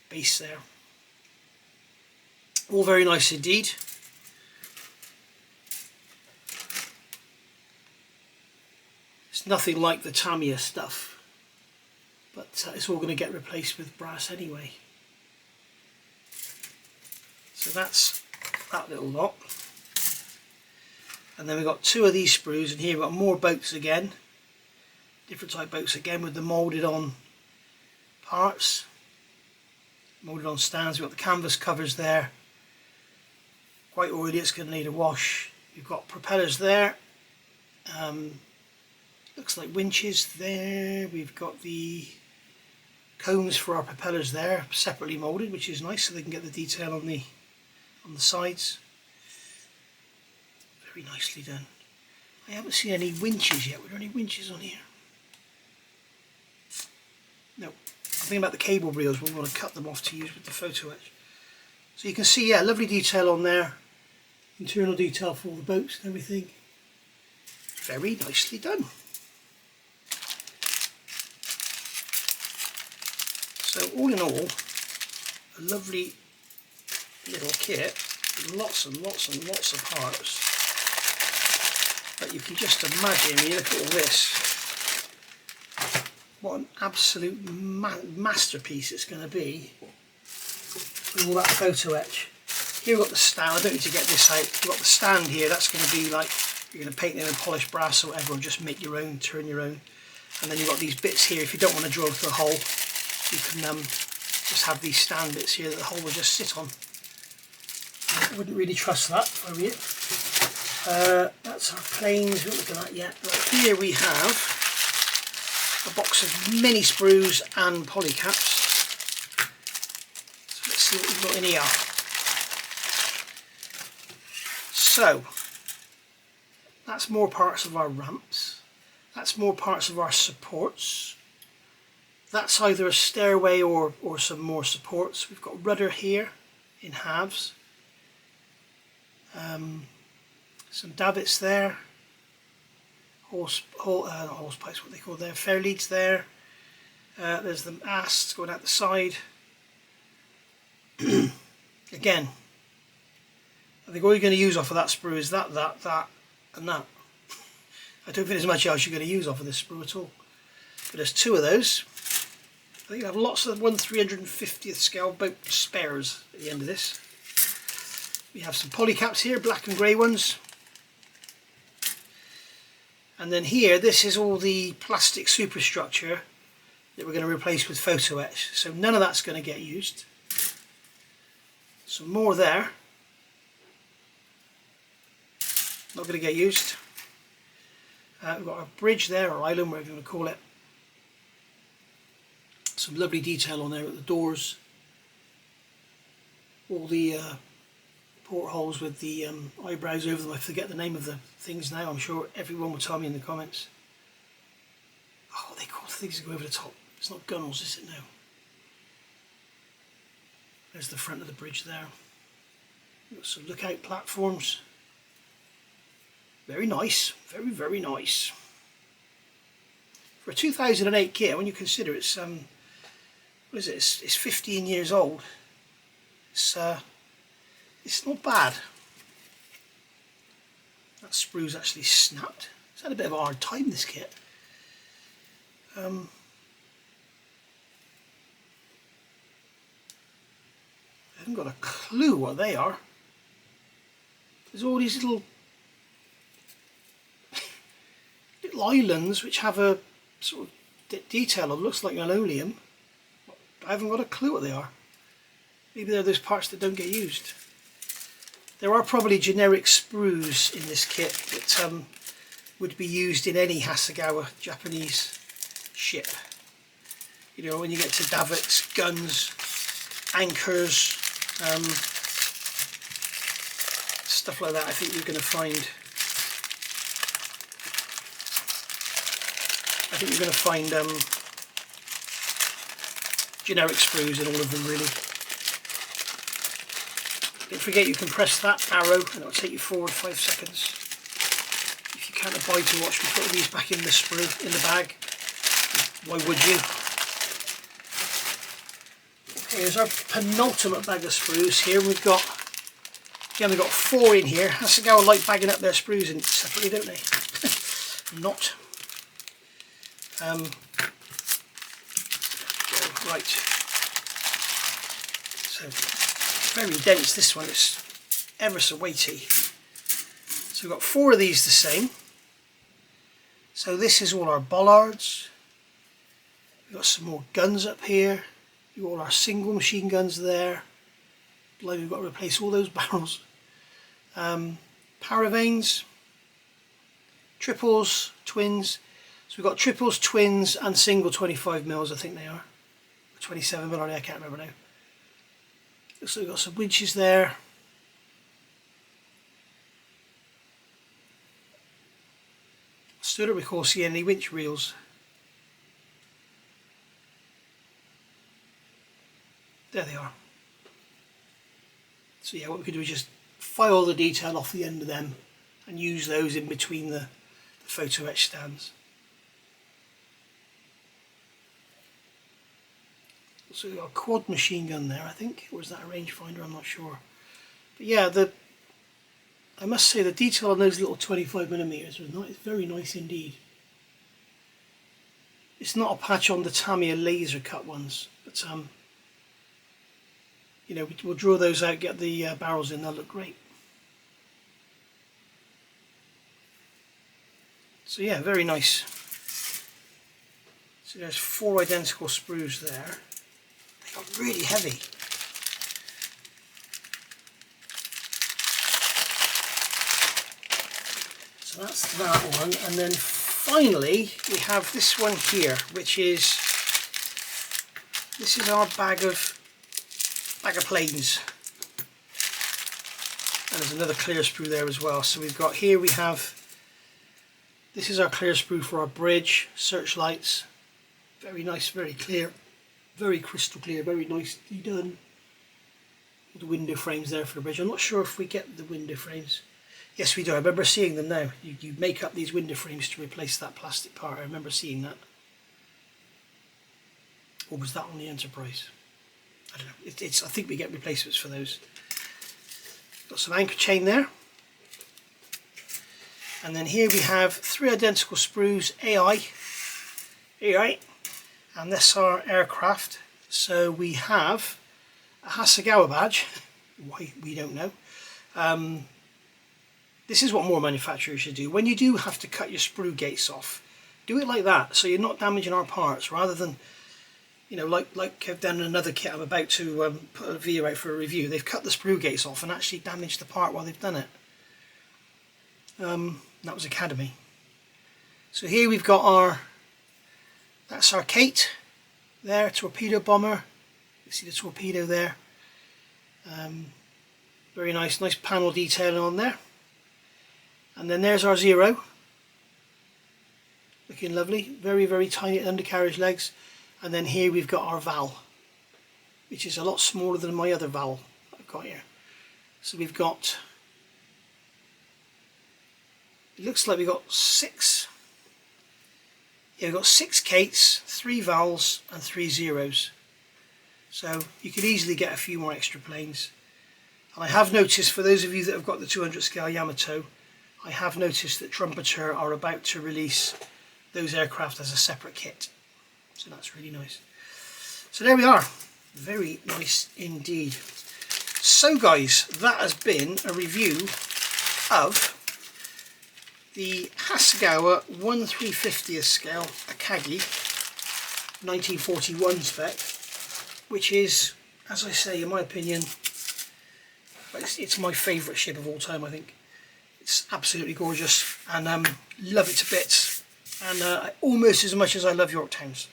Base there. All very nice indeed. It's nothing like the Tamiya stuff, but it's all going to get replaced with brass anyway. So that's that little lot. And then we've got 2 of these sprues, and here we've got more boats again. Different type boats again with the moulded on parts. Moulded on stands. We've got the canvas covers there. Quite oily, it's going to need a wash. We've got propellers there. Looks like winches there. We've got the cones for our propellers there, separately moulded, which is nice, so they can get the detail on the sides. Very nicely done. I haven't seen any winches yet. Were there any winches on here? No. I'm thinking about the cable reels. We want to cut them off to use with the photo etch. So you can see, yeah, lovely detail on there. Internal detail for all the boats and everything. Very nicely done. So all in all, a lovely little kit with lots and lots and lots of parts. But you can just imagine, when you look at all this, what an absolute masterpiece it's going to be with all that photo etch. Here we've got the stand. I don't need to get this out. We've got the stand here. That's going to be like, you're going to paint it in polished brass or whatever, or just make your own, turn your own. And then you've got these bits here. If you don't want to drill through a hole, you can just have these stand bits here that the hole will just sit on. I wouldn't really trust that if I were you. That's our planes we're looking at yet. But here we have a box of mini sprues and polycaps. So let's see what we've got in here. So that's more parts of our ramps. That's more parts of our supports. That's either a stairway or some more supports. We've got rudder here in halves. Some davits there. Hose pipes, what they call there. Fair leads there. There's the masts going out the side. Again, I think all you're going to use off of that sprue is that, and that. I don't think there's much else you're going to use off of this sprue at all. But there's 2 of those. I think I have lots of 1/350th scale boat spares at the end of this. We have some polycaps here, black and grey ones. And then here, this is all the plastic superstructure that we're going to replace with photo etch. So none of that's going to get used. Some more there. Not going to get used. We've got a bridge there, or island, whatever you want to call it. Some lovely detail on there at the doors. All the portholes with the eyebrows over them. I forget the name of the things now. I'm sure everyone will tell me in the comments. Oh, they call the things that go over the top. It's not gunnels, is it now? There's the front of the bridge there. We've got some lookout platforms. Very nice, very, very nice. For a 2008 kit, when you consider it's what is it? It's 15 years old. It's not bad. That sprue's actually snapped. It's had a bit of a hard time, this kit. I haven't got a clue what they are. There's all these little islands which have a sort of detail that looks like linoleum. I haven't got a clue what they are. Maybe they're those parts that don't get used. There are probably generic sprues in this kit that would be used in any Hasegawa Japanese ship. You know, when you get to davits, guns, anchors, stuff like that, I think you're going to find. Generic sprues in all of them, really. Don't forget you can press that arrow and it'll take you forward 5 seconds. If you can't abide to watch me put these back in the sprue, in the bag, why would you? Okay, here's our penultimate bag of sprues. Here we've got 4 in here. Hasegawa like bagging up their sprues in separately, don't they? Not. Right, so it's very dense, this one. It's ever so weighty. So we've got 4 of these the same. So this is all our bollards. We've got some more guns up here. We've got all our single machine guns there. Like we've got to replace all those barrels. Paravanes, triples, twins. So we've got triples, twins and single 25mm, I think they are. 27mm on there, I can't remember now. So we've got some winches there. Still don't recall seeing any winch reels. There they are. So yeah, what we can do is just file the detail off the end of them and use those in between the photo etch stands. So we've got a quad machine gun there, I think, or is that a rangefinder? I'm not sure. But yeah, I must say the detail on those little 25mm was nice, very nice indeed. It's not a patch on the Tamiya laser cut ones, but you know, we'll draw those out, get the barrels in, they'll look great. So yeah, very nice. So there's 4 identical sprues there. They got really heavy. So that's that one, and then finally we have this one here, which is our bag of planes. And there's another clear sprue there as well. So we've got here, this is our clear sprue for our bridge, searchlights. Very nice, very clear, very crystal clear, very nicely done. The window frames there for the bridge. I'm not sure if we get the window frames. Yes, we do. I remember seeing them now. You make up these window frames to replace that plastic part. I remember seeing that. Or was that on the Enterprise? I don't know. I think we get replacements for those. Got some anchor chain there. And then here we have 3 identical sprues, AI. And this is our aircraft. So we have a Hasegawa badge. Why, we don't know. This is what more manufacturers should do. When you do have to cut your sprue gates off, do it like that, so you're not damaging our parts, rather than, you know, like I've done another kit I'm about to put a video out for a review. They've cut the sprue gates off and actually damaged the part while they've done it. That was Academy. So here we've got that's our Kate there, torpedo bomber. You see the torpedo there. Very nice panel detailing on there. And then there's our Zero. Looking lovely, very, very tiny undercarriage legs. And then here we've got our Val, which is a lot smaller than my other Val I've got here. So we've got, it looks like we've got 6. Yeah, we've got 6 Kates, 3 Vals and 3 Zeros. So you could easily get a few more extra planes. And I have noticed, for those of you that have got the 200 scale Yamato, I have noticed that Trumpeter are about to release those aircraft as a separate kit. So that's really nice. So there we are. Very nice indeed. So guys, that has been a review of the Hasegawa 1/350th scale Akagi 1941 spec, which is, as I say, in my opinion, it's my favourite ship of all time. I think it's absolutely gorgeous, and love it to bits, and almost as much as I love Yorktowns.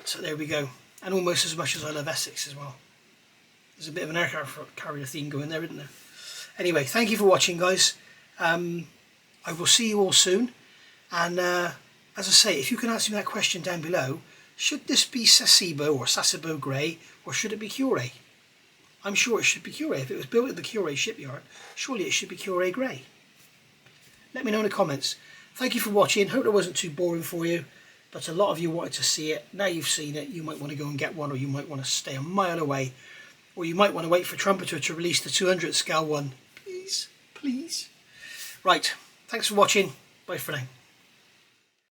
So there we go, and almost as much as I love Essex as well. There's a bit of an aircraft carrier theme going there, isn't there? Anyway, thank you for watching, guys. I will see you all soon, and as I say, if you can answer me that question down below, should this be Sasebo or Sasebo Grey, or should it be Curie? I'm sure it should be Curie. If it was built at the Curie shipyard, surely it should be Curie Grey. Let me know in the comments. Thank you for watching. Hope it wasn't too boring for you, but a lot of you wanted to see it. Now you've seen it, you might want to go and get one, or you might want to stay a mile away, or you might want to wait for Trumpeter to release the 200 scale one. Please, please. Right, thanks for watching. Bye for now.